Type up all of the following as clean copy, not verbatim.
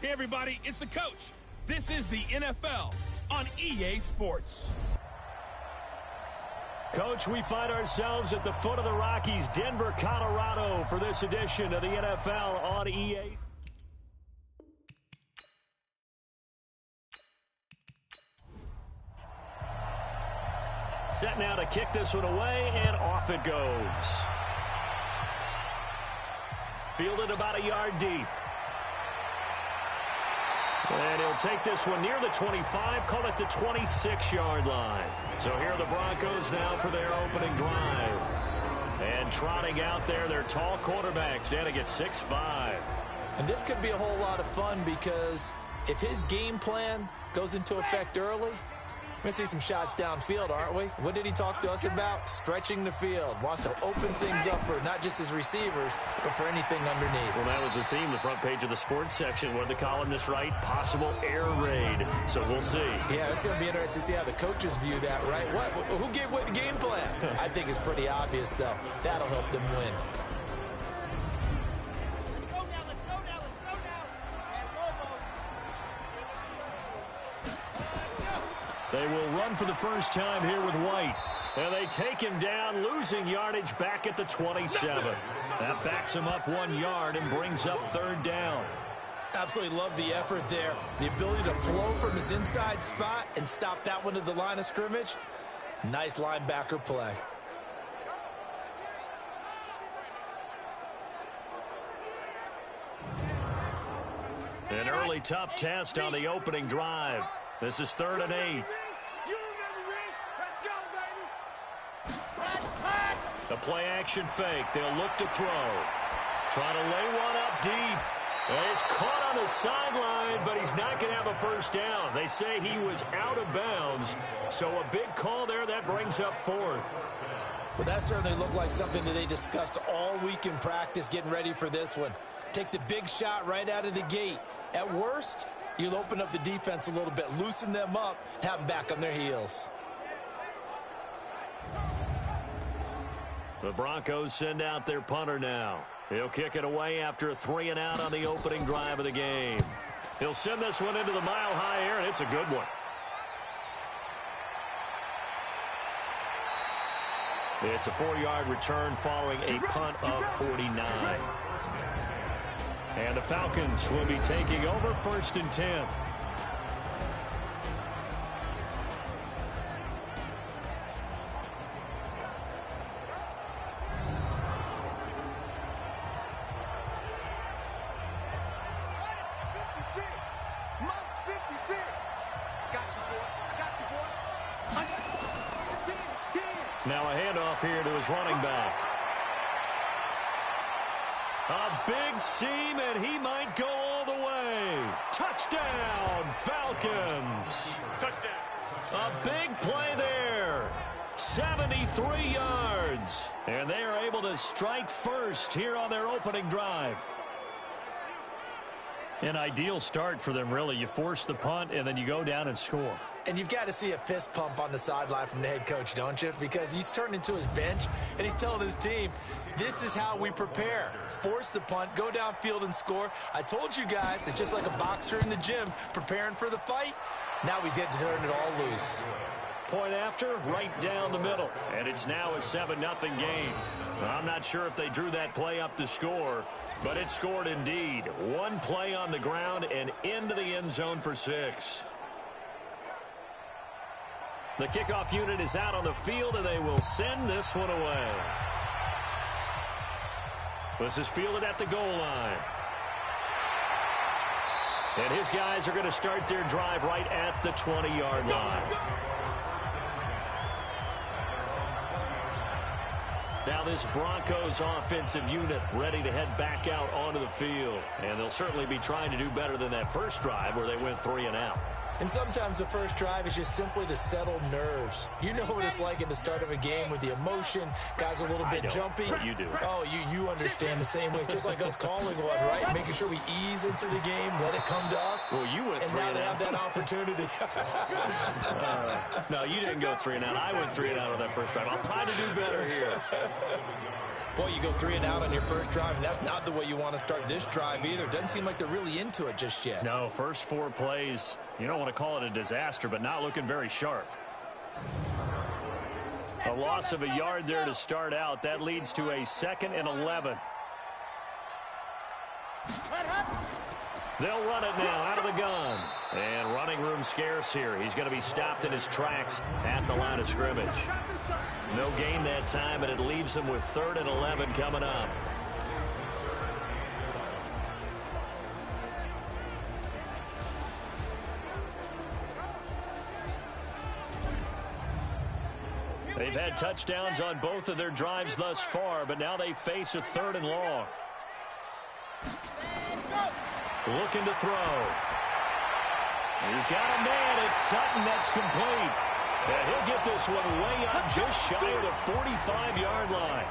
Hey, everybody, it's the coach. This is the NFL on EA Sports. Coach, we find ourselves at the foot of the Rockies, Denver, Colorado, for this edition of the NFL on EA. Set now to kick this one away, and off it goes. Fielded about a yard deep. And he'll take this one near the 25, call it the 26-yard line. So here are the Broncos now for their opening drive. And trotting out there, their tall quarterbacks standing at 6'5". And this could be a whole lot of fun because if his game plan goes into effect early, we're going to see some shots downfield, aren't we? What did he talk to us about? Stretching the field. Wants to open things up for not just his receivers, but for anything underneath. Well, that was the theme, the front page of the sports section. What did the columnists write? Possible air raid. So we'll see. Yeah, it's going to be interesting to see how the coaches view that, right? Who gave away the game plan? I think it's pretty obvious, though. That'll help them win. They will run for the first time here with White. And they take him down, losing yardage back at the 27. That backs him up 1 yard and brings up third down. Absolutely love the effort there. The ability to flow from his inside spot and stop that one to the line of scrimmage. Nice linebacker play. An early tough test on the opening drive. This is 3rd and 8. The play action fake. They'll look to throw. Try to lay one up deep. And it's caught on the sideline, but he's not going to have a first down. They say he was out of bounds. So a big call there. That brings up 4th. Well, that certainly looked like something that they discussed all week in practice getting ready for this one. Take the big shot right out of the gate. At worst, you'll open up the defense a little bit, loosen them up, and have them back on their heels. The Broncos send out their punter now. He'll kick it away after a 3-and-out on the opening drive of the game. He'll send this one into the mile-high air, and it's a good one. It's a 4-yard return following a punt of 49. And the Falcons will be taking over 1st and 10. Now a handoff here to his running back. A big seam, and he might go all the way. Touchdown, Falcons. Touchdown. A big play there. 73 yards. And they are able to strike first here on their opening drive. An ideal start for them, really. You force the punt, and then you go down and score. And you've got to see a fist pump on the sideline from the head coach, don't you? Because he's turned into his bench, and he's telling his team, this is how we prepare. Force the punt, go downfield and score. I told you guys, it's just like a boxer in the gym preparing for the fight. Now we get to turn it all loose. Point after, right down the middle. And it's now a 7-0 game. I'm not sure if they drew that play up to score, but it scored indeed. One play on the ground and into the end zone for 6. The kickoff unit is out on the field, and they will send this one away. This is fielded at the goal line. And his guys are going to start their drive right at the 20-yard line. Now this Broncos offensive unit ready to head back out onto the field. And they'll certainly be trying to do better than that first drive where they went 3-and-out. And sometimes the first drive is just simply to settle nerves. You know what it's like at the start of a game with the emotion, guys a little bit jumpy. But you do. Oh, you understand the same way. It's just like us calling one, right? Making sure we ease into the game, let it come to us. Well, you went 3-and-out. And now they have that opportunity. No, you didn't go 3-and-out. I went 3-and-out on that first drive. I'm trying to do better here. Boy, you go 3 and out on your first drive, and that's not the way you want to start this drive either. Doesn't seem like they're really into it just yet. No, first 4 plays, you don't want to call it a disaster, but not looking very sharp. A loss of a yard there to start out. That leads to a 2nd and 11. They'll run it now out of the gun. And running room scarce here. He's going to be stopped in his tracks at the line of scrimmage. No gain that time, and it leaves him with 3rd and 11 coming up. They've had touchdowns on both of their drives thus far, but now they face a 3rd and long. Looking to throw. He's got a man. It's Sutton. That's complete. And he'll get this one way up just shy of the 45-yard line.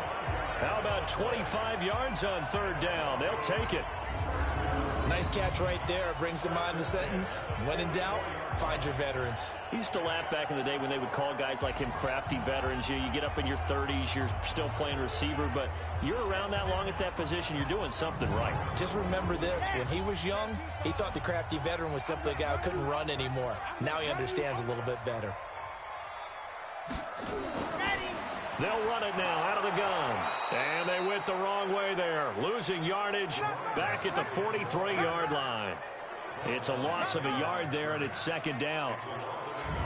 How about 25 yards on 3rd down? They'll take it. Nice catch right there. Brings to mind the sentence, when in doubt, find your veterans. He used to laugh back in the day when they would call guys like him crafty veterans. You get up in your 30s, you're still playing receiver, but you're around that long at that position, you're doing something right. Just remember this, when he was young, he thought the crafty veteran was simply a guy who couldn't run anymore. Now he understands a little bit better. They'll run it now out of the gun. And they went the wrong way there. Losing yardage back at the 43-yard line. It's a loss of a yard there, and it's 2nd down.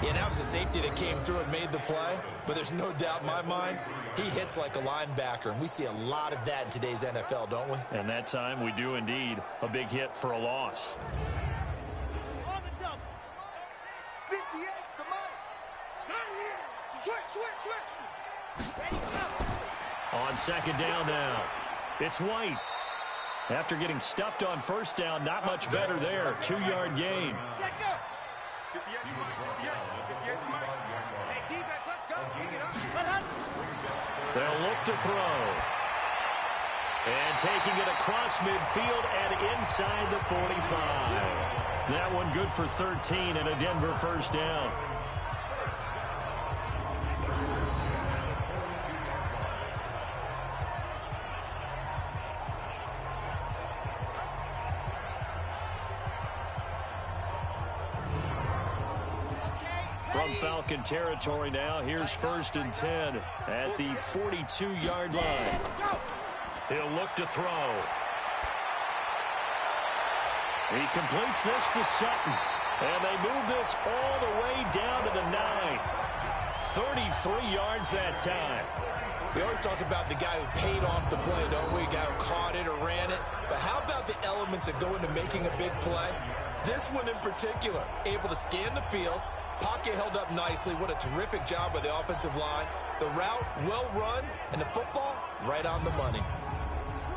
Yeah, that was a safety that came through and made the play. But there's no doubt in my mind, he hits like a linebacker. And we see a lot of that in today's NFL, don't we? And that time we do indeed. A big hit for a loss. On the double. 58, the money. Switch. Ready, go. On 2nd down now, it's White. After getting stuffed on 1st down, not much better there. 2-yard gain. Set go. 58, the money. Hey, defense, let's go. Pick it up. They'll look to throw. And taking it across midfield and inside the 45. That one good for 13 and a Denver 1st down. From Falcon territory now, here's 1st and 10 at the 42-yard line. He'll look to throw. He completes this to Sutton. And they move this all the way down to the 9. 33 yards that time. We always talk about the guy who paid off the play, don't we? The guy who caught it or ran it. But how about the elements that go into making a big play? This one in particular, able to scan the field. Pocket held up nicely. What a terrific job by the offensive line. The route, well run, and the football, right on the money.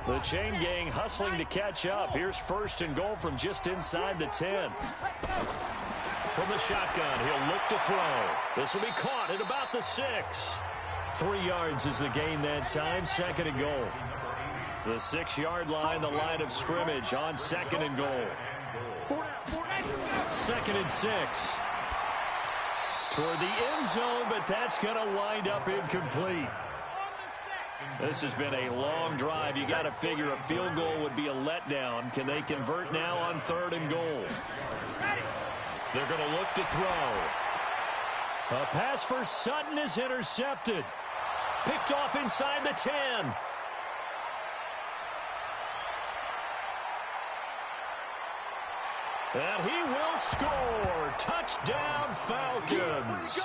The chain gang hustling to catch up. Here's 1st and goal from just inside the 10. From the shotgun, he'll look to throw. This will be caught at about the 6. 3 yards is the gain that time. 2nd and goal. The 6-yard line, the line of scrimmage on 2nd and goal. 2nd and 6. Toward the end zone, but that's going to wind up incomplete. This has been a long drive. You got to figure a field goal would be a letdown. Can they convert now on 3rd and goal? They're going to look to throw. A pass for Sutton is intercepted. Picked off inside the 10. And he will score. Touchdown, Falcons.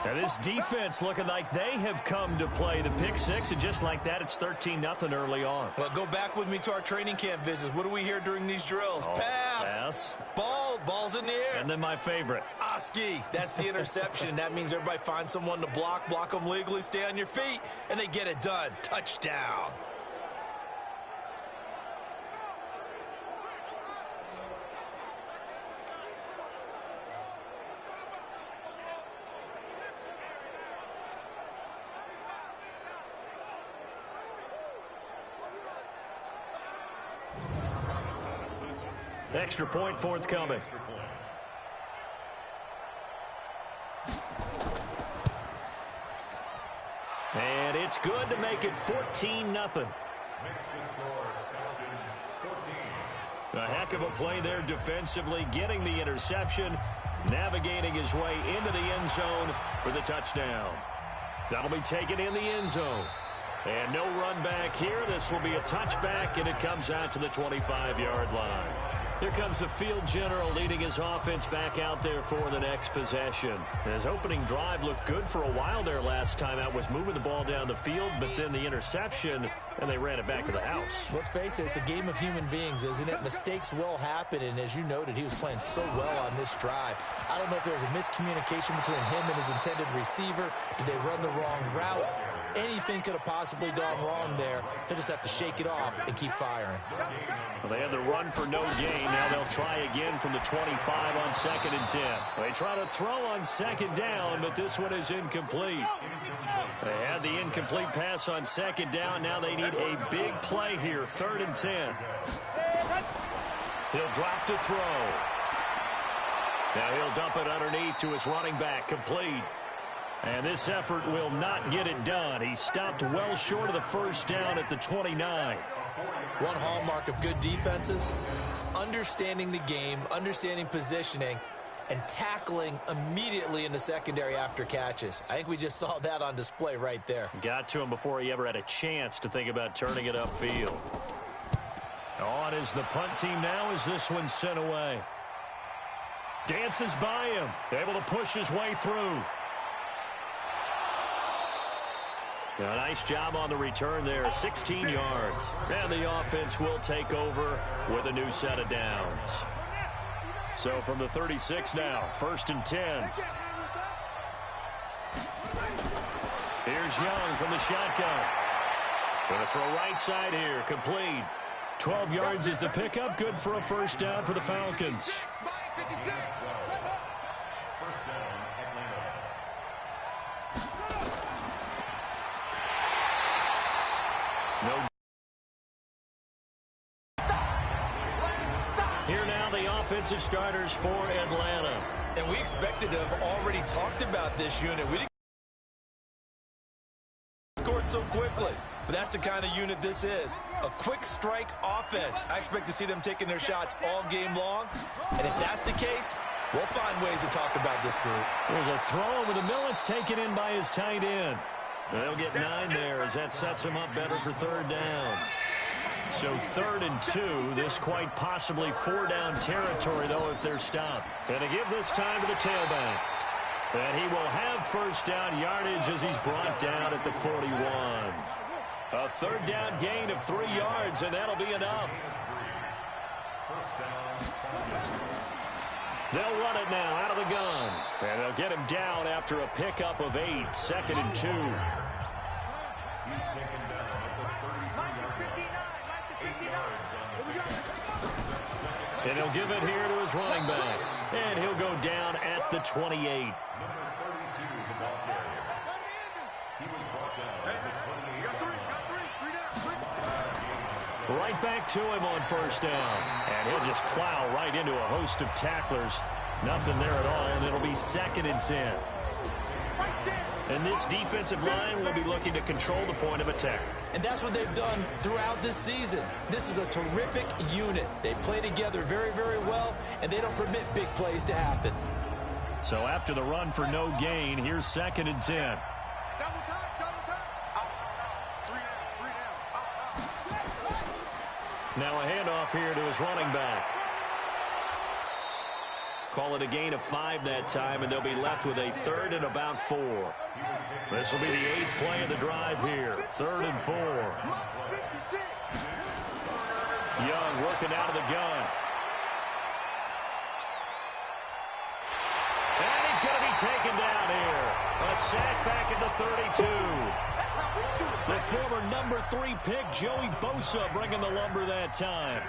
And this defense looking like they have come to play. The pick 6, and just like that, it's 13-0 early on. Well, go back with me to our training camp visits. What do we hear during these drills? Pass. Ball's in the air. And then my favorite. Oski. That's the interception. That means everybody finds someone to block them legally, stay on your feet, and they get it done. Touchdown. Extra point forthcoming. And it's good to make it 14-0. A heck of a play there defensively, getting the interception, navigating his way into the end zone for the touchdown. That'll be taken in the end zone. And no run back here. This will be a touchback, and it comes out to the 25-yard line. Here comes the field general leading his offense back out there for the next possession. His opening drive looked good for a while there last time out, was moving the ball down the field, but then the interception, and they ran it back to the house. Let's face it, it's a game of human beings, isn't it? Mistakes will happen, and as you noted, he was playing so well on this drive. I don't know if there was a miscommunication between him and his intended receiver. Did they run the wrong route? Anything could have possibly gone wrong there. They'll just have to shake it off and keep firing. Well, they had the run for no gain. Now they'll try again from the 25 on 2nd and 10. They try to throw on 2nd down, but this one is incomplete. They had the incomplete pass on 2nd down. Now they need a big play here, 3rd and 10. He'll drop to throw. Now he'll dump it underneath to his running back, complete. And this effort will not get it done. He stopped well short of the first down at the 29. One hallmark of good defenses is understanding the game, understanding positioning, and tackling immediately in the secondary after catches. I think we just saw that on display right there. Got to him before he ever had a chance to think about turning it upfield. On is the punt team now as this one's sent away. Dances by him, able to push his way through. A nice job on the return there, 16 yards. And the offense will take over with a new set of downs. So from the 36 now, 1st and 10. Here's Young from the shotgun. Going to throw right side here, complete. 12 yards is the pickup, good for a first down for the Falcons. No. Here now the offensive starters for Atlanta. And we expected to have already talked about this unit. We didn't score it so quickly. But that's the kind of unit this is. A quick strike offense. I expect to see them taking their shots all game long. And if that's the case, we'll find ways to talk about this group. There's a throw over the middle. It's taken in by his tight end. They'll get 9 there as that sets him up better for 3rd down. So 3rd and 2. This quite possibly 4-down territory, though, if they're stopped. And to give this time to the tailback. And he will have first down yardage as he's brought down at the 41. A 3rd down gain of 3 yards, and that'll be enough. They'll run it now out of the gun. And they'll get him down after a pickup of 8. 2nd and 2. And he'll give it here to his running back. And he'll go down at the 28. Right back to him on first down. And he'll just plow right into a host of tacklers. Nothing there at all, and it'll be 2nd and 10. And this defensive line will be looking to control the point of attack. And that's what they've done throughout this season. This is a terrific unit. They play together very, very well, and they don't permit big plays to happen. So after the run for no gain, here's 2nd and 10. Now a handoff here to his running back. Call it a gain of 5 that time, and they'll be left with a 3rd and about 4. This will be the 8th play of the drive here. 3rd and 4. Young working out of the gun. And he's going to be taken down here. A sack back at the 32. The former number 3 pick, Joey Bosa, bringing the lumber that time.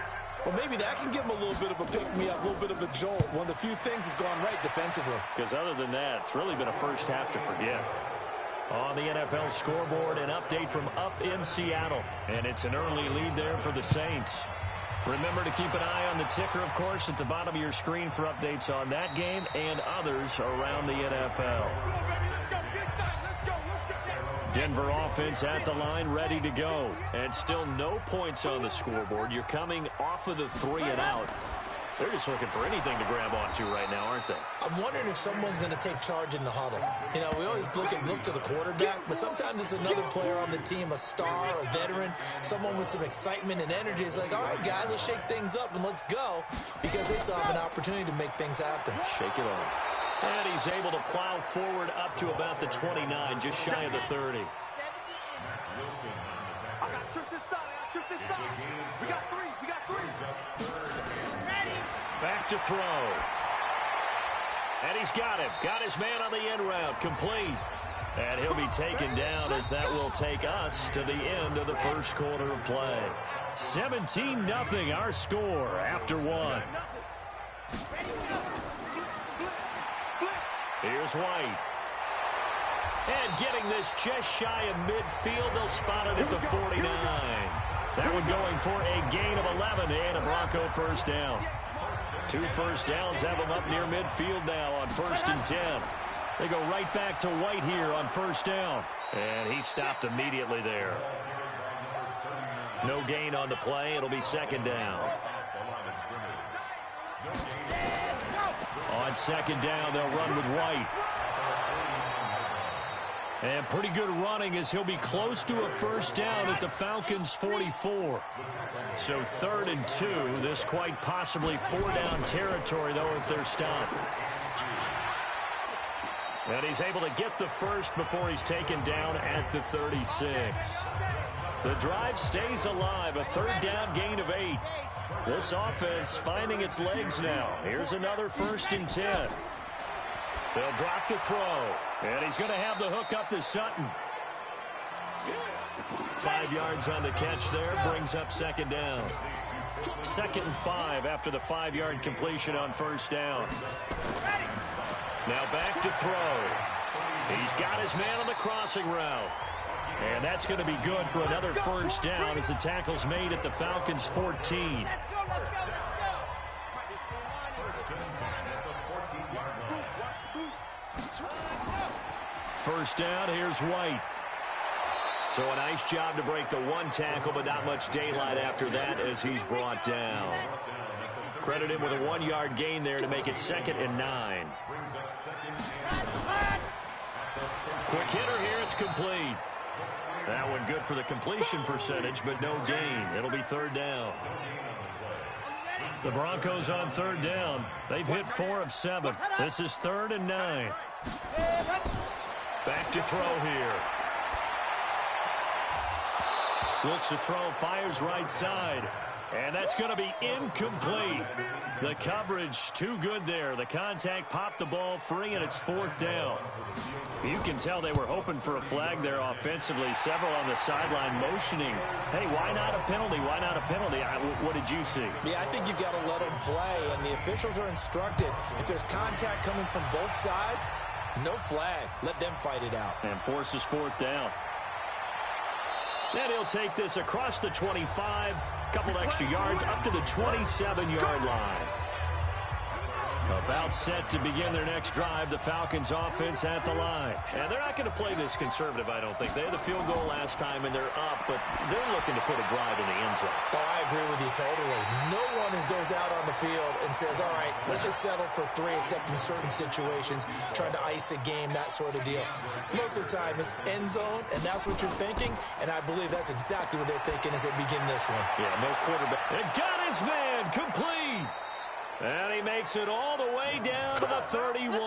Well, maybe that can give him a little bit of a pick-me-up, a little bit of a jolt. One of the few things that's gone right defensively. Because other than that, it's really been a first half to forget. On the NFL scoreboard, an update from up in Seattle. And it's an early lead there for the Saints. Remember to keep an eye on the ticker, of course, at the bottom of your screen for updates on that game and others around the NFL. Denver offense at the line, ready to go. And still no points on the scoreboard. You're coming off of the 3 and out. They're just looking for anything to grab onto right now, aren't they? I'm wondering if someone's going to take charge in the huddle. You know, we always look to the quarterback, but sometimes it's another player on the team, a star, a veteran, someone with some excitement and energy. It's like, all right, guys, let's shake things up and let's go, because they still have an opportunity to make things happen. Shake it off. And he's able to plow forward up to about the 29, just shy of the 30. I got tripped this side. We got three. Ready. Back to throw. And he's got him. Got his man on the end route. Complete. And he'll be taken down as that will take us to the end of the first quarter of play. 17-0 our score after 1. Here's White. And getting this just shy of midfield. They'll spot it at the 49. That one going for a gain of 11 and a Bronco first down. 2 first downs have them up near midfield now on 1st and 10. They go right back to White here on 1st down. And he stopped immediately there. No gain on the play. It'll be 2nd down. On 2nd down, they'll run with White. And pretty good running as he'll be close to a 1st down at the Falcons' 44. So 3rd and 2. This quite possibly 4-down territory, though, if they're stopped. And he's able to get the first before he's taken down at the 36. The drive stays alive. A 3rd down gain of 8. This offense finding its legs now. Here's another 1st and 10. They'll drop to throw. And he's going to have the hook up to Sutton. 5 yards on the catch there. Brings up 2nd down. 2nd and 5 after the 5-yard completion on 1st down. Now back to throw. He's got his man on the crossing route. And that's going to be good for another 1st down as the tackle's made at the Falcons' 14. First down, here's White. So a nice job to break the 1 tackle, but not much daylight after that as he's brought down. Credit him with a 1-yard gain there to make it 2nd and 9. Quick hitter here, it's complete. That one good for the completion percentage, but no gain. It'll be 3rd down. The Broncos on 3rd down. They've hit 4 of 7. This is 3rd and 9. Back to throw here. Looks to throw, fires right side. And that's going to be incomplete. The coverage too good there. The contact popped the ball free, and it's 4th down. You can tell they were hoping for a flag there offensively. Several on the sideline motioning. Hey, why not a penalty? Why not a penalty? What did you see? Yeah, I think you've got to let them play, and the officials are instructed. If there's contact coming from both sides, no flag. Let them fight it out. And forces 4th down. Then he'll take this across the 25, couple extra yards up to the 27-yard line. About set to begin their next drive, the Falcons offense at the line. And they're not going to play this conservative, I don't think. They had the field goal last time, and they're up, but they're looking to put a drive in the end zone. Oh, I agree with you totally. No one goes out on the field and says, all right, let's just settle for 3, except in certain situations, trying to ice a game, that sort of deal. Most of the time, it's end zone, and that's what you're thinking, and I believe that's exactly what they're thinking as they begin this one. Yeah, no quarterback. And got his man complete. And he makes it all the way down to the 31.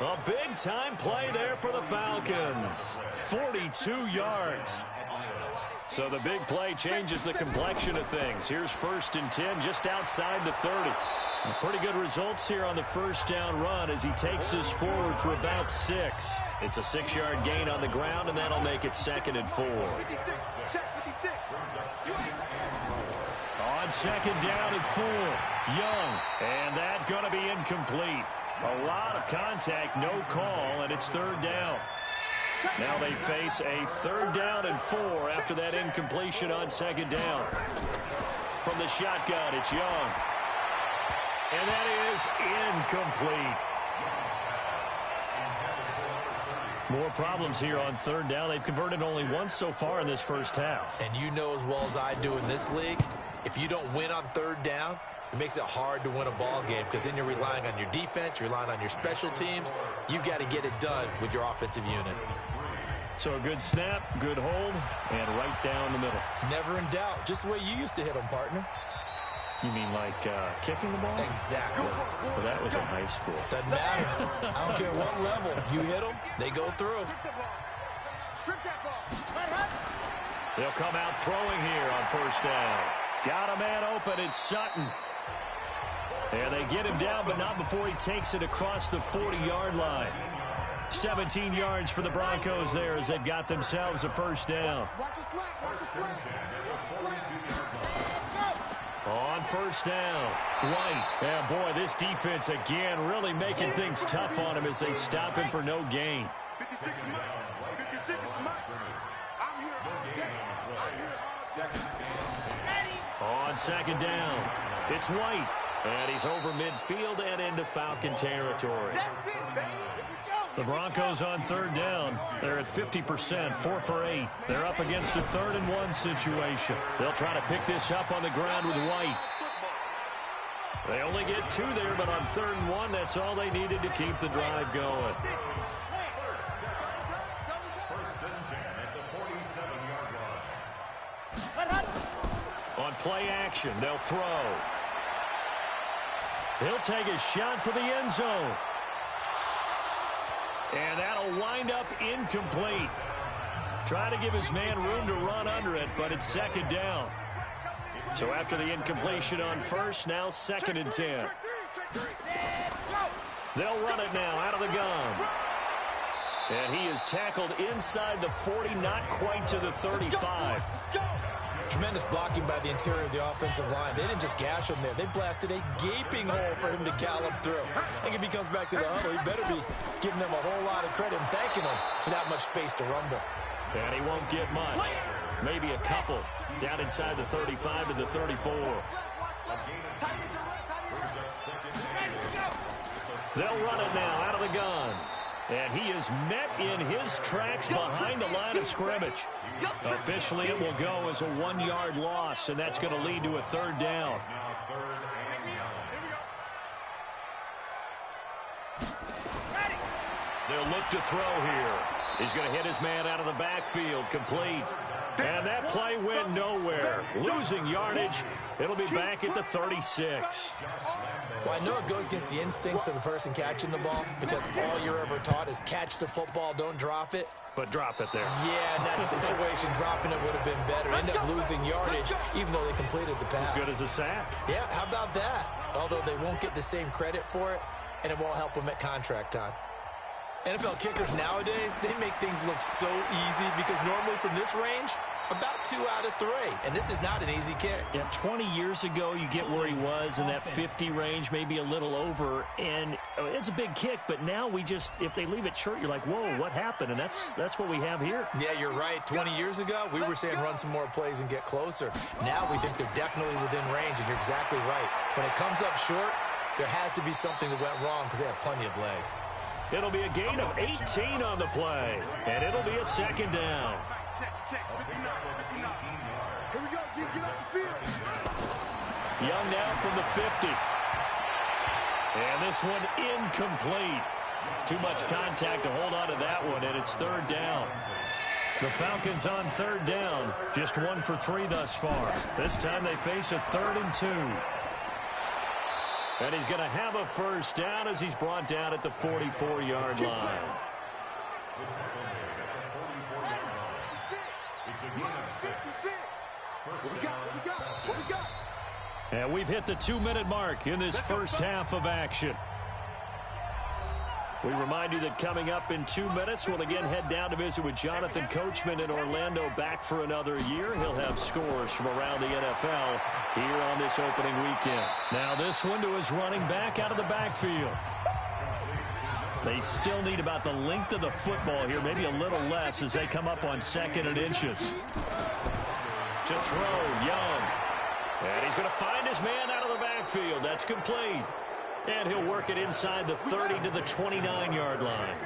A big-time play there for the Falcons. 42 yards. So the big play changes the complexion of things. Here's 1st and 10 just outside the 30. Pretty good results here on the 1st down run as he takes this forward for about 6. It's a 6-yard gain on the ground, and that'll make it 2nd and 4. On 2nd down and 4, Young. And that going to be incomplete. A lot of contact, no call, and it's 3rd down. Now they face a 3rd down and 4 after that incompletion on 2nd down. From the shotgun, it's Young. And that is incomplete. More problems here on third down. They've converted only once so far in this first half. And you know as well as I do in this league, if you don't win on third down, it makes it hard to win a ball game because then you're relying on your defense, you're relying on your special teams. You've got to get it done with your offensive unit. So a good snap, good hold, and right down the middle. Never in doubt. Just the way you used to hit them, partner. You mean like kicking the ball? Exactly. Well, that was in high school. Doesn't matter. I don't care what level. You hit them, they go through. They'll come out throwing here on first down. Got a man open. It's Sutton. And they get him down, but not before he takes it across the 40-yard line. 17 yards for the Broncos there as they've got themselves a first down. On first down, White. Yeah, boy, this defense again really making things tough on him as they stop him for no gain. On second down, it's White. And he's over midfield and into Falcon territory. The Broncos on third down. They're at 50%, 4 for 8. They're up against a 3rd and 1 situation. They'll try to pick this up on the ground with White. They only get 2 there, but on 3rd and 1, that's all they needed to keep the drive going. On play action, they'll throw. He'll take a shot for the end zone. And that'll wind up incomplete. Try to give his man room to run under it, but it's second down. So after the incompletion on first, now 2nd and 10. They'll run it now out of the gun. And he is tackled inside the 40, not quite to the 35. Tremendous blocking by the interior of the offensive line. They didn't just gash him there. They blasted a gaping hole for him to gallop through. I think if he comes back to the huddle, he better be giving them a whole lot of credit and thanking them for that much space to rumble. And he won't get much. Maybe a couple. Down inside the 35 to the 34. They'll run it now out of the gun. And he is met in his tracks behind the line of scrimmage. Officially, it will go as a 1-yard loss, and that's going to lead to a 3rd down. They'll look to throw here. He's going to hit his man out of the backfield, complete. And that play went nowhere. Losing yardage. It'll be back at the 36. Well, I know it goes against the instincts of the person catching the ball because all you're ever taught is catch the football, don't drop it. But drop it there. Yeah, in that situation, dropping it would have been better. End up losing yardage, even though they completed the pass. As good as a sack. Yeah, how about that? Although they won't get the same credit for it, and it won't help them at contract time. NFL kickers nowadays, they make things look so easy because normally from this range, about 2 out of 3. And this is not an easy kick. Yeah, 20 years ago, you get where he was in that 50 range, maybe a little over. And it's a big kick, but now we just, if they leave it short, you're like, whoa, what happened? And that's what we have here. Yeah, you're right. 20 years ago, we were saying run some more plays and get closer. Now we think they're definitely within range, and you're exactly right. When it comes up short, there has to be something that went wrong because they have plenty of leg. It'll be a gain of 18 on the play, and it'll be a 2nd down. Here we go, G, get off the field. Young now from the 50. And this one incomplete. Too much contact to hold on to that one, and it's 3rd down. The Falcons on 3rd down, just 1 for 3 thus far. This time they face a 3rd and 2. And he's going to have a first down as he's brought down at the 44-yard line. And we've hit the 2-minute mark in this first half of action. We remind you that coming up in 2 minutes, we'll again head down to visit with Jonathan Coachman in Orlando, back for another year. He'll have scores from around the NFL here on this opening weekend. Now this one to his running back out of the backfield. They still need about the length of the football here, maybe a little less as they come up on 2nd and inches. To throw, Young. And he's going to find his man out of the backfield. That's complete. And he'll work it inside the 30 to the 29-yard line.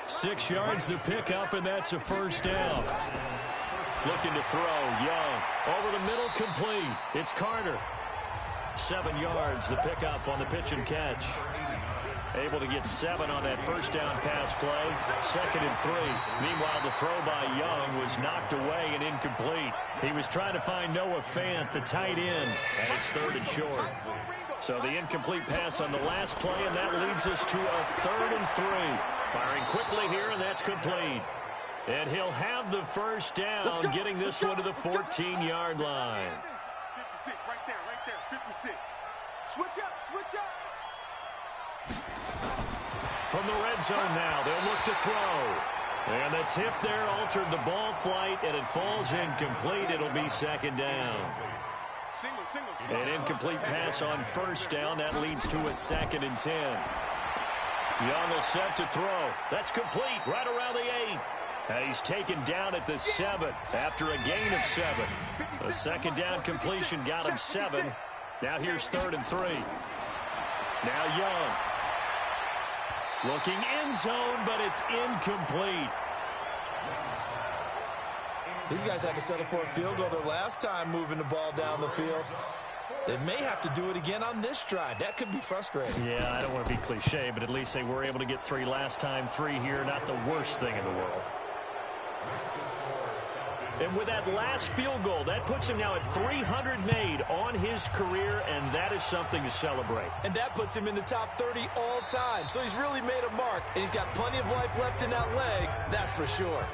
6 yards to pick up, and that's a first down. Looking to throw, Young. Over the middle, complete. It's Carter. 7 yards to pick up on the pitch and catch. Able to get 7 on that first down pass play. 2nd and 3. Meanwhile, the throw by Young was knocked away and incomplete. He was trying to find Noah Fant, the tight end, and it's 3rd and short. So the incomplete pass on the last play, and that leads us to a 3rd and 3. Firing quickly here, and that's complete. And he'll have the first down, getting this one to the 14-yard line. 56, right there, 56. Switch up. From the red zone now, they'll look to throw. And the tip there altered the ball flight, and it falls incomplete. It'll be 2nd down. An incomplete pass on first down. That leads to a 2nd and 10. Young will set to throw. That's complete right around the 8. He's taken down at the 7 after a gain of 7. A 2nd down completion got him 7. Now here's 3rd and 3. Now Young. Looking end zone, but it's incomplete. These guys had to settle for a field goal their last time moving the ball down the field. They may have to do it again on this drive. That could be frustrating. Yeah, I don't want to be cliche, but at least they were able to get 3 last time. 3 here, not the worst thing in the world. And with that last field goal, that puts him now at 300 made on his career, and that is something to celebrate. And that puts him in the top 30 all time. So he's really made a mark, and he's got plenty of life left in that leg, that's for sure.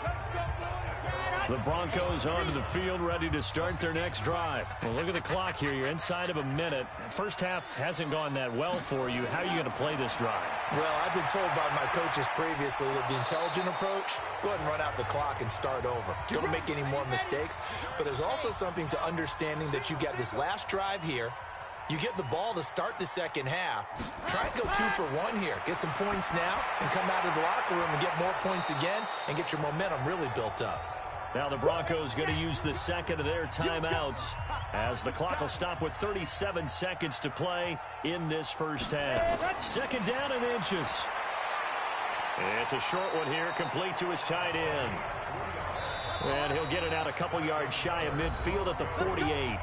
The Broncos onto the field, ready to start their next drive. Well, look at the clock here. You're inside of a minute. First half hasn't gone that well for you. How are you going to play this drive? Well, I've been told by my coaches previously that the intelligent approach, go ahead and run out the clock and start over. Don't make any more mistakes. But there's also something to understanding that you get this last drive here. You get the ball to start the second half. Try and go 2 for 1 here. Get some points now and come out of the locker room and get more points again and get your momentum really built up. Now the Broncos going to use the second of their timeouts as the clock will stop with 37 seconds to play in this first half. 2nd down and inches. It's a short one here, complete to his tight end. And he'll get it out a couple yards shy of midfield at the 48.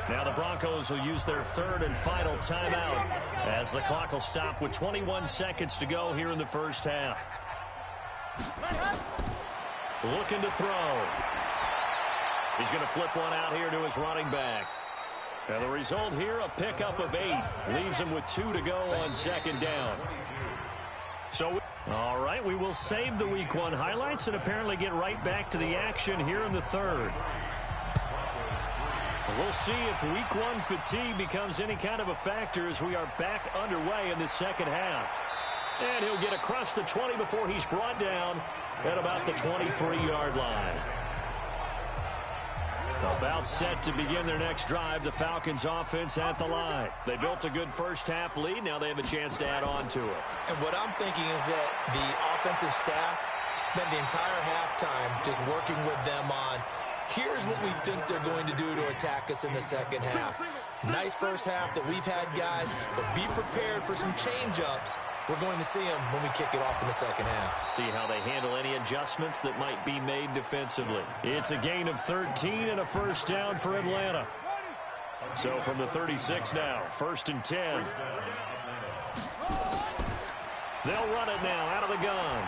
Now the Broncos will use their 3rd and final timeout as the clock will stop with 21 seconds to go here in the first half. Looking to throw. He's going to flip one out here to his running back. And the result here, a pickup of 8. Leaves him with 2 to go on 2nd down. So, all right, we will save the Week 1 highlights and apparently get right back to the action here in the 3rd. We'll see if Week 1 fatigue becomes any kind of a factor as we are back underway in the second half. And he'll get across the 20 before he's brought down at about the 23-yard line. About set to begin their next drive, the Falcons offense at the line. They built a good first half lead. Now they have a chance to add on to it. And what I'm thinking is that the offensive staff spent the entire halftime just working with them on, here's what we think they're going to do to attack us in the second half. Nice first half that we've had, guys, but be prepared for some change-ups. We're going to see them when we kick it off in the second half. See how they handle any adjustments that might be made defensively. It's a gain of 13 and a first down for Atlanta. So from the 36 now, 1st and 10. They'll run it now out of the gun.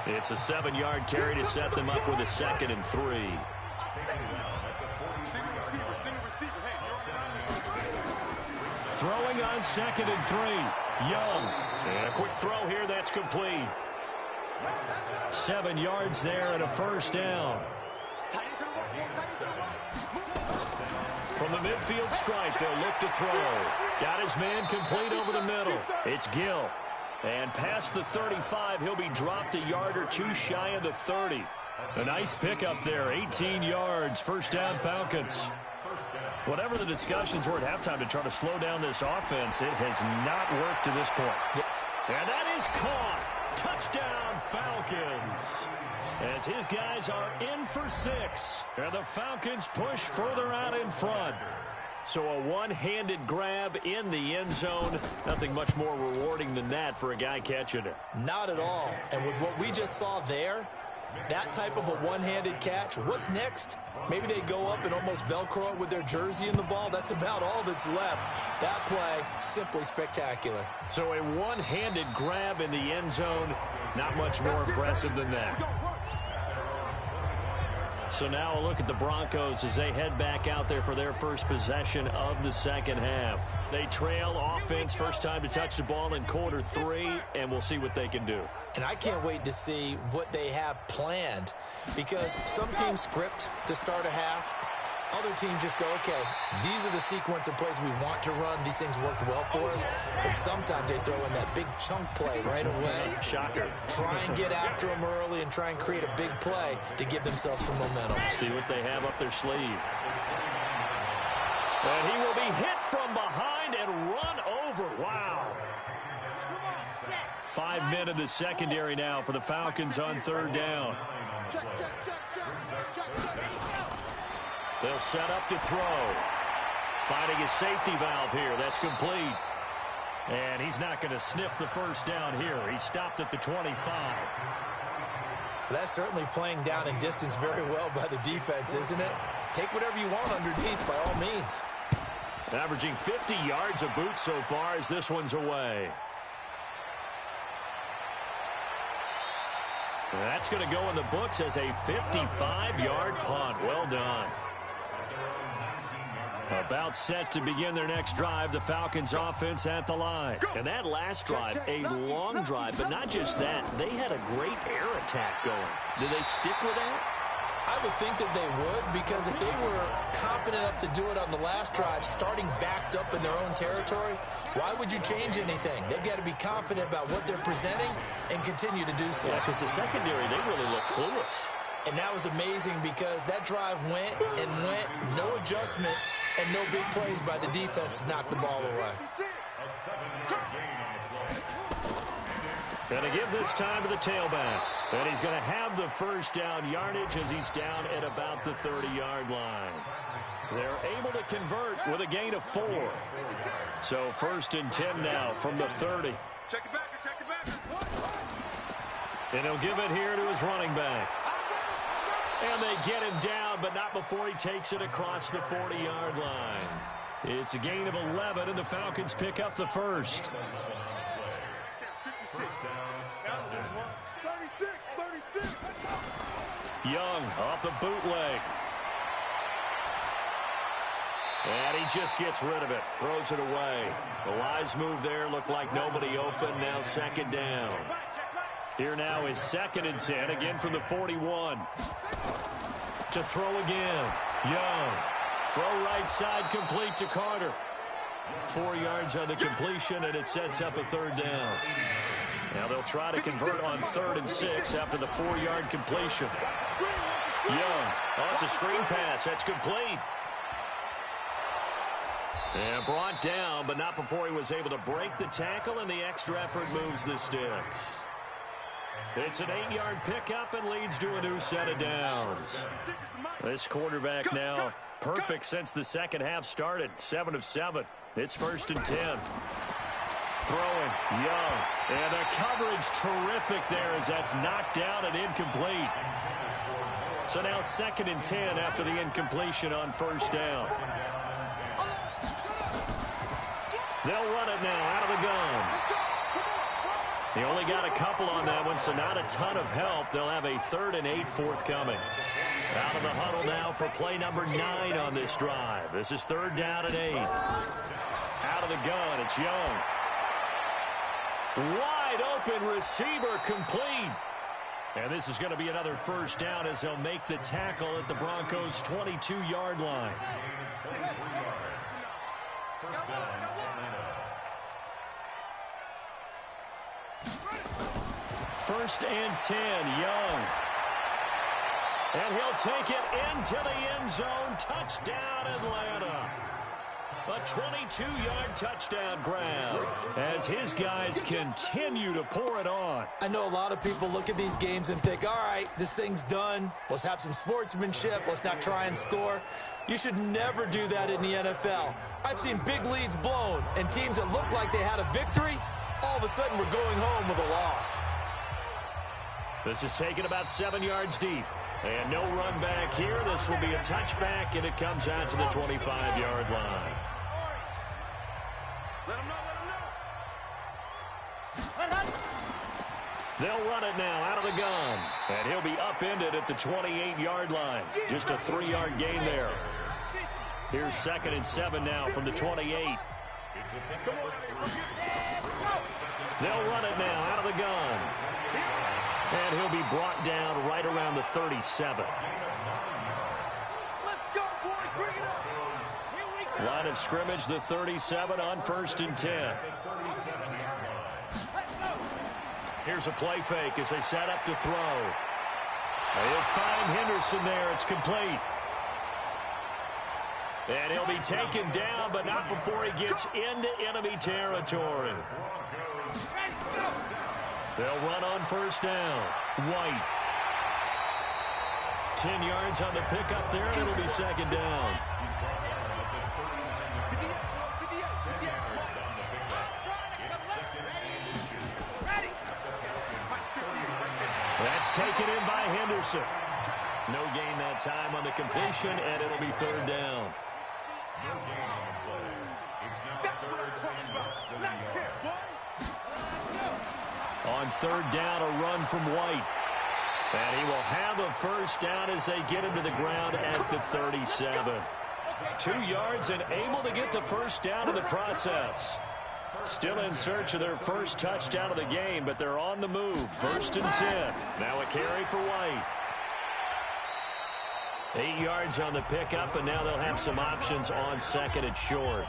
It's a 7-yard carry to set them up with a 2nd and 3. Throwing on 2nd and 3. Young. And a quick throw here. That's complete. 7 yards there and a first down. From the midfield stripe, they'll look to throw. Got his man complete over the middle. It's Gill. And past the 35, he'll be dropped a yard or 2 shy of the 30. A nice pickup there. 18 yards. First down, Falcons. Whatever the discussions were at halftime to try to slow down this offense, it has not worked to this point. And that is caught. Touchdown, Falcons. As his guys are in for 6. And the Falcons push further out in front. So a one-handed grab in the end zone. Nothing much more rewarding than that for a guy catching it. Not at all. And with what we just saw there, that type of a one-handed catch, what's next? Maybe they go up and almost Velcro it with their jersey in the ball. That's about all that's left. That play, simply spectacular. So a one-handed grab in the end zone, not much more impressive than that. So now a look at the Broncos as they head back out there for their first possession of the second half. They trail offense, first time to touch the ball in quarter 3, and we'll see what they can do. And I can't wait to see what they have planned, because some teams script to start a half. Other teams just go, okay, these are the sequence of plays we want to run. These things worked well for us. And sometimes they throw in that big chunk play right away. Shocker. Try and get after them early and try and create a big play to give themselves some momentum. See what they have up their sleeve. And he will be hit from behind and run over. Wow. 5 men in the secondary now for the Falcons on third down. They'll set up to throw. Finding a safety valve here. That's complete. And he's not going to sniff the first down here. He stopped at the 25. That's certainly playing down in distance very well by the defense, isn't it? Take whatever you want underneath by all means. Averaging 50 yards a boot so far as this one's away. That's going to go in the books as a 55-yard punt. Well done. About set to begin their next drive, the Falcons offense at the line. And that last drive, a long drive, but not just that. They had a great air attack going. Do they stick with that? I would think that they would, because if they were confident enough to do it on the last drive, starting backed up in their own territory, why would you change anything? They've got to be confident about what they're presenting and continue to do so. Yeah, because the secondary, they really look clueless. And that was amazing because that drive went and went, no adjustments and no big plays by the defense to knock the ball away. Going to give this time to the tailback. And he's going to have the first down yardage as he's down at about the 30-yard line. They're able to convert with a gain of 4. So first and 10 now from the 30. Check it back, check it back. And he'll give it here to his running back. And they get him down, but not before he takes it across the 40-yard line. It's a gain of 11, and the Falcons pick up the first. 56. 36. Young off the bootleg. And he just gets rid of it, throws it away. The wise move there, looked like nobody open, now second down. Here now is second and 10, again from the 41. To throw again. Young. Throw right side, complete to Carter. 4 yards on the completion, and it sets up a third down. Now they'll try to convert on 3rd and 6 after the 4-yard completion. Young. Oh, it's a screen pass. That's complete. And brought down, but not before he was able to break the tackle, and the extra effort moves the sticks. It's an 8-yard pickup and leads to a new set of downs. This quarterback now perfect since the second half started. 7 of 7. It's 1st and 10. Throwing, Young. And the coverage terrific there as that's knocked down and incomplete. So now 2nd and 10 after the incompletion on 1st down. They'll run it now out of the gun. They only got a couple on that one, so not a ton of help. They'll have a 3rd and 8 forthcoming. Out of the huddle now for play number 9 on this drive. This is 3rd down and 8. Out of the gun, it's Young. Wide open receiver complete. And this is going to be another 1st down as they'll make the tackle at the Broncos' 22-yard line. First down. 1st and 10, Young. And he'll take it into the end zone. Touchdown, Atlanta. A 22-yard touchdown grab as his guys continue to pour it on. I know a lot of people look at these games and think, all right, this thing's done. Let's have some sportsmanship. Let's not try and score. You should never do that in the NFL. I've seen big leads blown and teams that look like they had a victory, all of a sudden we're going home with a loss. This is taken about 7 yards deep. And no run back here. This will be a touchback, and it comes out to the 25-yard line. Let him know. They'll run it now out of the gun. And he'll be upended at the 28-yard line. Just a 3-yard gain there. Here's 2nd and 7 now from the 28. They'll run it now out of the gun. And he'll be brought down right around the 37. Let's go, boys. Bring it up. Here we go. Line of scrimmage, the 37 on 1st and 10. Here's a play fake as they set up to throw. They'll find Henderson there. It's complete. And he'll be taken down, but not before he gets into enemy territory. They'll run on 1st down. White. 10 yards on the pickup there, and it'll be 2nd down. That's taken in by Henderson. No gain that time on the completion, and it'll be 3rd down. On 3rd down, a run from White. And he will have a 1st down as they get him to the ground at the 37. 2 yards and able to get the 1st down in the process. Still in search of their first touchdown of the game, but they're on the move. 1st and 10. Now a carry for White. 8 yards on the pickup, and now they'll have some options on 2nd and short.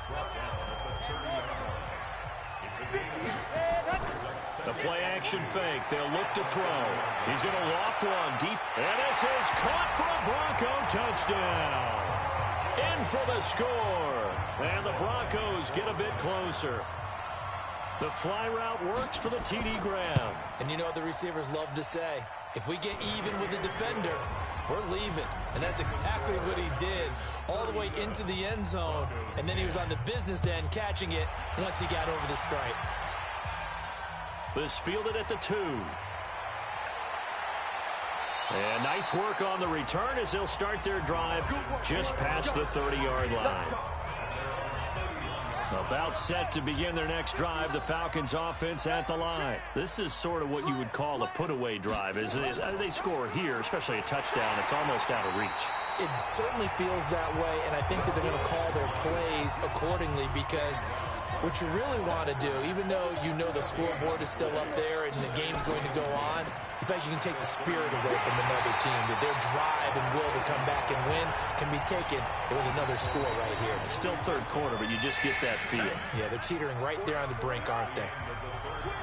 The play-action fake. They'll look to throw. He's going to loft one deep. And this is caught for a Bronco touchdown. In for the score. And the Broncos get a bit closer. The fly route works for the TD grab. And you know what the receivers love to say? If we get even with the defender, we're leaving. And that's exactly what he did. All the way into the end zone. And then he was on the business end catching it once he got over the stripe. This fielded at the 2. And nice work on the return as they'll start their drive just past the 30-yard line. About set to begin their next drive, the Falcons offense at the line. This is sort of what you would call a put-away drive. As they score here, especially a touchdown, it's almost out of reach. It certainly feels that way, and I think that they're going to call their plays accordingly because what you really want to do, even though you know the scoreboard is still up there and the game's going to go on, in fact, you can take the spirit away from another team. That their drive and will to come back and win can be taken with another score right here. It's still 3rd quarter, but you just get that feel. Yeah, they're teetering right there on the brink, aren't they?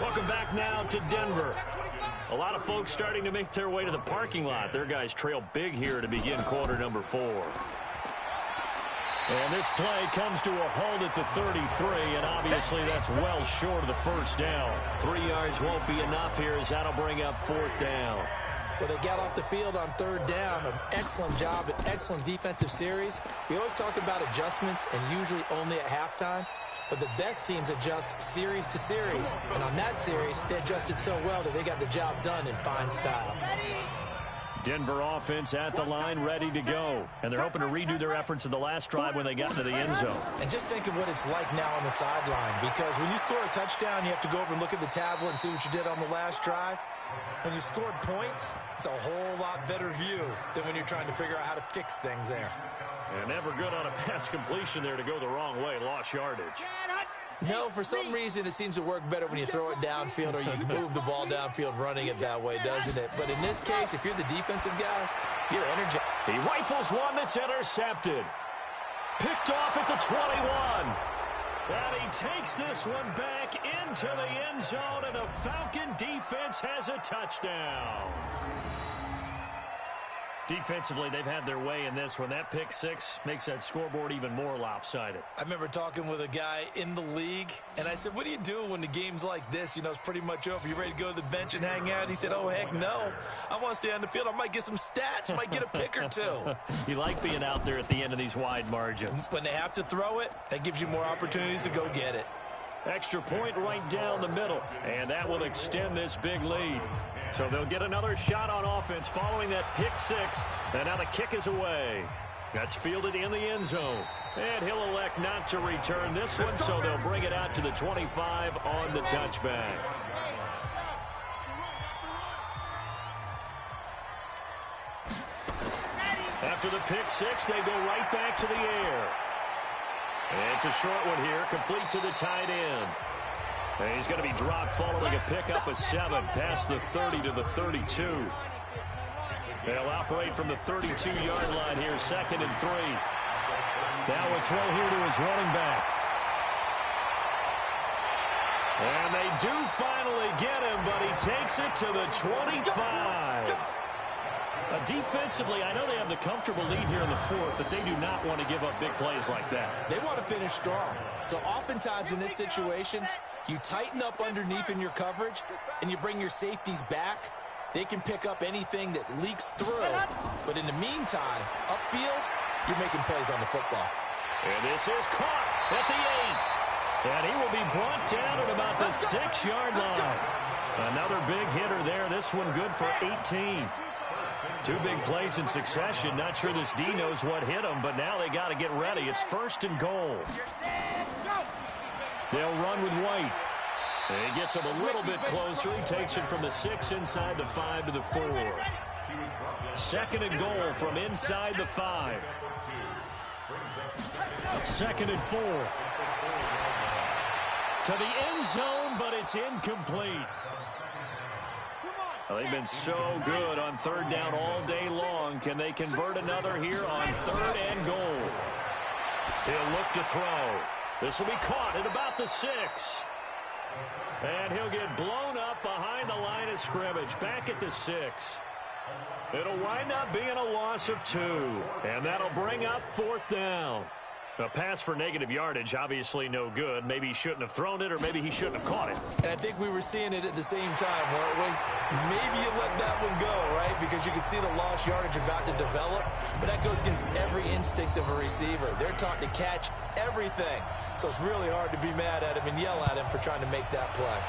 Welcome back now to Denver. A lot of folks starting to make their way to the parking lot. Their guys trail big here to begin quarter number 4. And this play comes to a halt at the 33, and obviously that's well short of the 1st down. 3 yards won't be enough here as that'll bring up 4th down. Well, they got off the field on 3rd down. An excellent job, an excellent defensive series. We always talk about adjustments and usually only at halftime. But the best teams adjust series to series. And on that series, they adjusted so well that they got the job done in fine style. Denver offense at the line, ready to go. And they're hoping to redo their efforts in the last drive when they got into the end zone. And just think of what it's like now on the sideline. Because when you score a touchdown, you have to go over and look at the tablet and see what you did on the last drive. When you scored points, it's a whole lot better view than when you're trying to figure out how to fix things there. And never good on a pass completion there to go the wrong way. Lost yardage. No, for some reason it seems to work better when you throw it downfield or you move the ball downfield running it that way, doesn't it? But in this case, if you're the defensive guys, you're energized. He rifles one that's intercepted. Picked off at the 21. And he takes this one back into the end zone, and the Falcon defense has a touchdown. Defensively, they've had their way in this one. That pick six makes that scoreboard even more lopsided. I remember talking with a guy in the league, and I said, what do you do when the game's like this? You know, it's pretty much over. You ready to go to the bench and hang out? And he said, oh, heck no. I want to stay on the field. I might get some stats. Might get a pick or two. You like being out there at the end of these wide margins. When they have to throw it, that gives you more opportunities to go get it. Extra point right down the middle, and that will extend this big lead. So they'll get another shot on offense following that pick six, and now the kick is away. That's fielded in the end zone, and he'll elect not to return this one, so they'll bring it out to the 25 on the touchback. After the pick six, they go right back to the air. And it's a short one here, complete to the tight end. And he's going to be dropped following a pickup of 7 past the 30 to the 32. They'll operate from the 32-yard line here, 2nd and 3. Now a throw here to his running back. And they do finally get him, but he takes it to the 25. Defensively, I know they have the comfortable lead here in the 4th, but they do not want to give up big plays like that. They want to finish strong. So oftentimes in this situation, you tighten up underneath in your coverage, and you bring your safeties back. They can pick up anything that leaks through. But in the meantime, upfield, you're making plays on the football. And this is caught at the 8. And he will be brought down at about the 6-yard line. Another big hitter there. This one good for 18. 2 big plays in succession. Not sure this D knows what hit him, but now they got to get ready. It's 1st and goal. They'll run with White. And he gets him a little bit closer. He takes it from the 6 inside the 5 to the 4. 2nd and goal from inside the 5. 2nd and 4. To the end zone, but it's incomplete. Well, they've been so good on 3rd down all day long. Can they convert another here on 3rd and goal? He'll look to throw. This will be caught at about the 6. And he'll get blown up behind the line of scrimmage, back at the 6. It'll wind up being a loss of 2. And that'll bring up 4th down. A pass for negative yardage, obviously no good. Maybe he shouldn't have thrown it, or maybe he shouldn't have caught it. And I think we were seeing it at the same time, weren't we? Maybe you let that one go, right? Because you can see the lost yardage about to develop. But that goes against every instinct of a receiver. They're taught to catch everything. So it's really hard to be mad at him and yell at him for trying to make that play.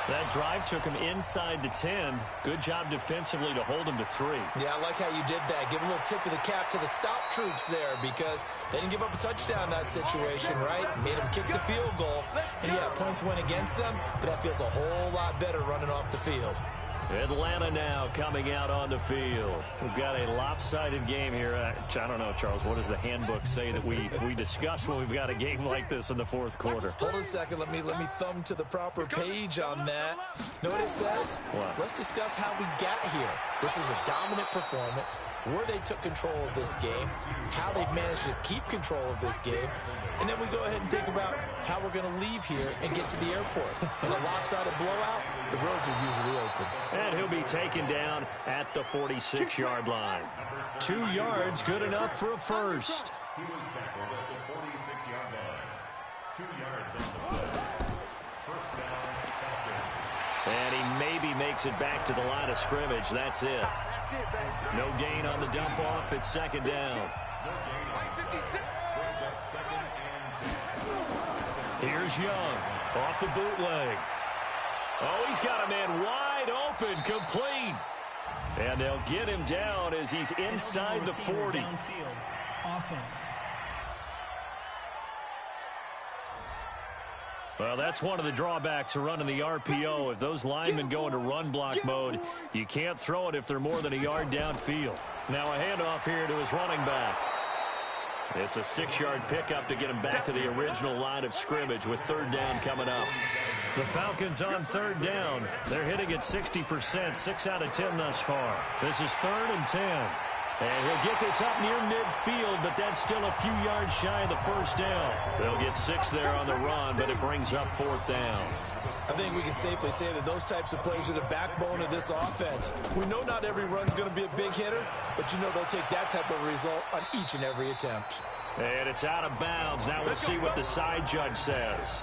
That drive took him inside the 10. Good job defensively to hold him to 3. Yeah, I like how you did that. Give a little tip of the cap to the stop troops there, because they didn't give up a touchdown in that situation, right? Made them kick the field goal. And yeah, points went against them, but that feels a whole lot better running off the field. Atlanta now coming out on the field. We've got a lopsided game here. I don't know, Charles, what does the handbook say that we discuss when we've got a game like this in the 4th quarter? Hold on a second. Let me thumb to the proper page on that. Know what it says? What? Let's discuss how we got here. This is a dominant performance, where they took control of this game, how they've managed to keep control of this game, and then we go ahead and think about how we're going to leave here and get to the airport. In a lopsided blowout, the roads are usually open. And he'll be taken down at the 46-yard line. 2 yards, good enough for a first. He was tackled at the 46-yard line. 2 yards on the play. First down, Falcons. And he maybe makes it back to the line of scrimmage. That's it. No gain on the dump off. It's 2nd down. Here's Young off the bootleg. Oh, he's got a man wide open, complete. And they'll get him down as he's inside the 40. Downfield offense. Well, that's one of the drawbacks of running the RPO. If those linemen go into run block mode, you can't throw it if they're more than a yard downfield. Now a handoff here to his running back. It's a 6-yard pickup to get him back to the original line of scrimmage with 3rd down coming up. The Falcons on 3rd down. They're hitting at 60%, 6 out of 10 thus far. This is 3rd and 10. And he'll get this up near midfield, but that's still a few yards shy of the first down. They'll get 6 there on the run, but it brings up 4th down. I think we can safely say that those types of plays are the backbone of this offense. We know not every run's going to be a big hitter, but you know they'll take that type of result on each and every attempt. And it's out of bounds. Now we'll see what the side judge says.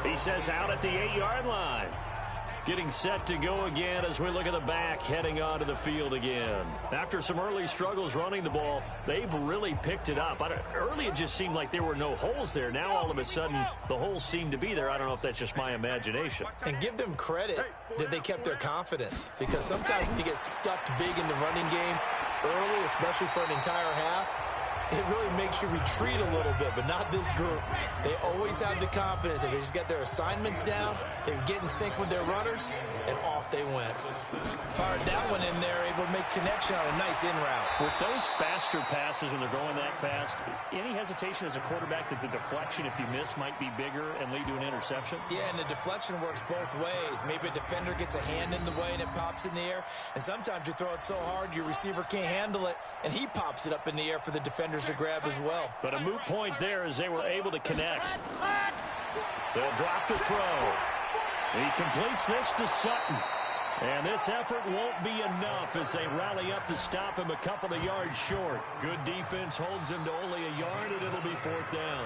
He says out at the 8-yard line. Getting set to go again as we look at the back, heading onto the field again. After some early struggles running the ball, they've really picked it up. Early it just seemed like there were no holes there. Now all of a sudden the holes seem to be there. I don't know if that's just my imagination. And give them credit that they kept their confidence, because sometimes when you get stuffed big in the running game early, especially for an entire half, it really makes you retreat a little bit, but not this group. They always have the confidence. If they just get their assignments down, they get in sync with their runners, and off they went. Fired that one in there, able to make connection on a nice in route. With those faster passes when they're going that fast, any hesitation as a quarterback that the deflection, if you miss, might be bigger and lead to an interception? Yeah, and the deflection works both ways. Maybe a defender gets a hand in the way and it pops in the air, and sometimes you throw it so hard your receiver can't handle it, and he pops it up in the air for the defender to grab as well. But a moot point there as they were able to connect. They'll drop the throw. He completes this to Sutton. And this effort won't be enough as they rally up to stop him a couple of yards short. Good defense holds him to only a yard, and it'll be 4th down.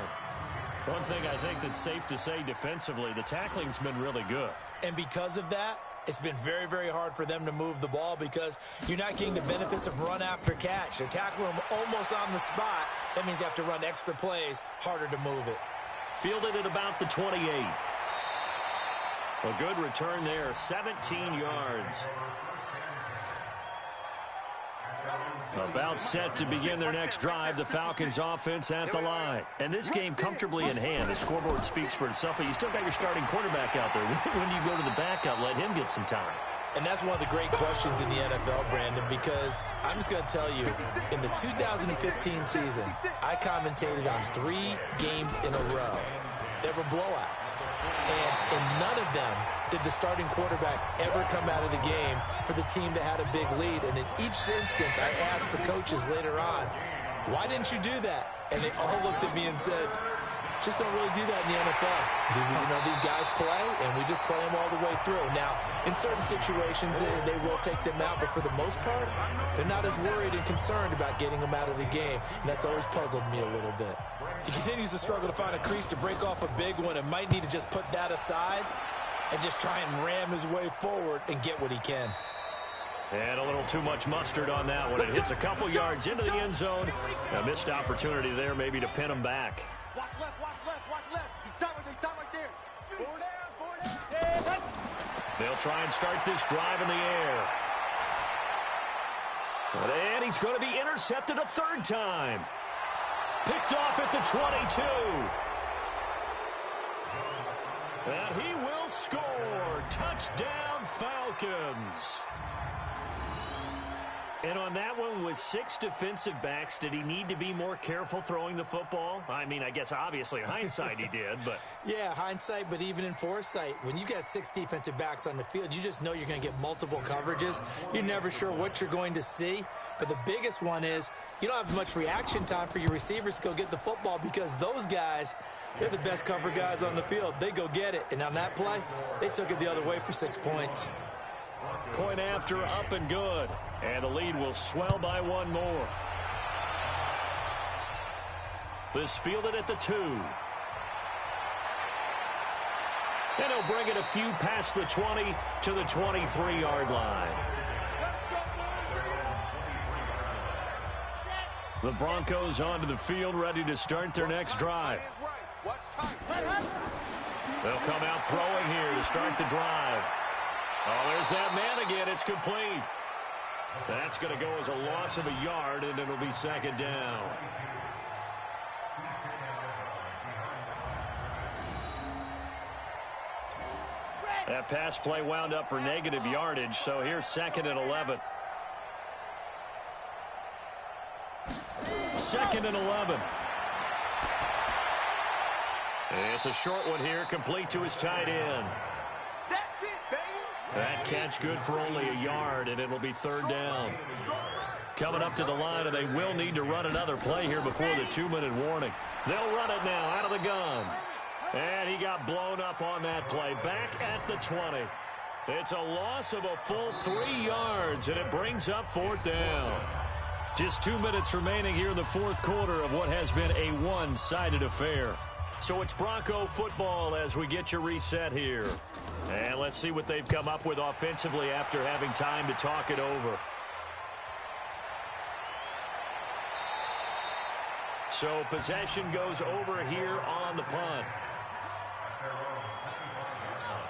One thing I think that's safe to say defensively, the tackling's been really good. And because of that, it's been very, very hard for them to move the ball because you're not getting the benefits of run after catch. They're tackling them almost on the spot. That means you have to run extra plays, harder to move it. Fielded at about the 28. A good return there, 17 yards. About set to begin their next drive, the Falcons offense at the line. And this game comfortably in hand. The scoreboard speaks for itself, but you still got your starting quarterback out there. When you go to the backup, let him get some time. And that's one of the great questions in the NFL, Brandon, because I'm just going to tell you, in the 2015 season, I commentated on 3 games in a row. There were blowouts. And in none of them did the starting quarterback ever come out of the game for the team that had a big lead. And in each instance, I asked the coaches later on, why didn't you do that? And they all looked at me and said, just don't really do that in the NFL. You know, these guys play, and we just play them all the way through. Now, in certain situations, they will take them out, but for the most part, they're not as worried and concerned about getting them out of the game, and that's always puzzled me a little bit. He continues to struggle to find a crease to break off a big one and might need to just put that aside and just try and ram his way forward and get what he can. And a little too much mustard on that one. It hits a couple yards into the end zone. A missed opportunity there maybe to pin him back. Watch left, watch left, watch left. He's stopped right there, Four down. They'll try and start this drive in the air. And he's going to be intercepted a 3rd time. Picked off at the 22. And he will score. Touchdown, Falcons. And on that one, with 6 defensive backs, did he need to be more careful throwing the football? I mean, I guess obviously in hindsight he did, but... Yeah, hindsight, but even in foresight, when you got 6 defensive backs on the field, you just know you're going to get multiple coverages. You're never sure what you're going to see. But the biggest one is you don't have much reaction time for your receivers to go get the football because those guys, they're the best cover guys on the field. They go get it. And on that play, they took it the other way for 6 points. Point after, up and good. And the lead will swell by 1 more. This fielded at the 2. And he'll bring it a few past the 20 to the 23-yard line. The Broncos onto the field, ready to start their next drive. They'll come out throwing here to start the drive. Oh, there's that man again. It's complete. That's going to go as a loss of a yard, and it'll be 2nd down. That pass play wound up for negative yardage, so here's 2nd and 11. 2nd and 11. It's a short one here, complete to his tight end. That catch good for only a yard, and it'll be 3rd down. coming up to the line, and they will need to run another play here before the 2-minute warning. They'll run it now out of the gun. And he got blown up on that play. Back at the 20. It's a loss of a full 3 yards, and it brings up 4th down. Just 2 minutes remaining here in the 4th quarter of what has been a one-sided affair. So it's Bronco football as we get your reset here. And let's see what they've come up with offensively after having time to talk it over. So possession goes over here on the punt.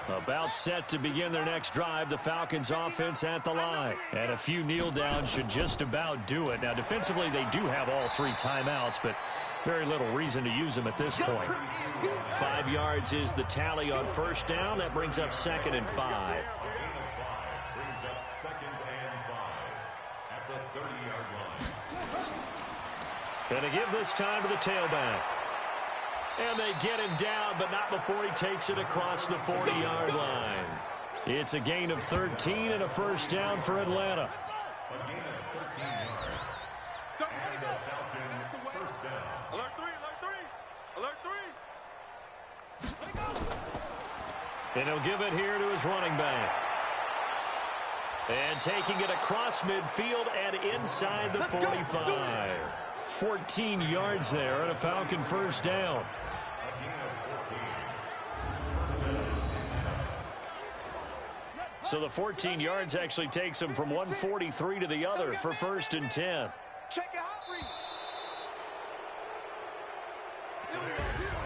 About set to begin their next drive, the Falcons offense at the line. And a few kneel downs should just about do it. Now, defensively, they do have all 3 timeouts, but very little reason to use them at this point. 5 yards is the tally on 1st down. That brings up 2nd and 5. Brings up 2nd and 5 at the 30-yard line. Going to give this time to the tailback. And they get him down, but not before he takes it across the 40-yard line. It's a gain of 13 and a 1st down for Atlanta. A gain of 13 yards. And the Falcons 1st down. Alert 3, alert 3, alert 3. And he'll give it here to his running back. And taking it across midfield and inside the 45. 14 yards there and a Falcon 1st down. So the 14 yards actually takes him from 143 to the other for 1st and 10.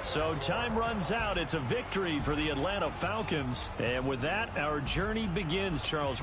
So time runs out. It's a victory for the Atlanta Falcons. And with that, our journey begins, Charles.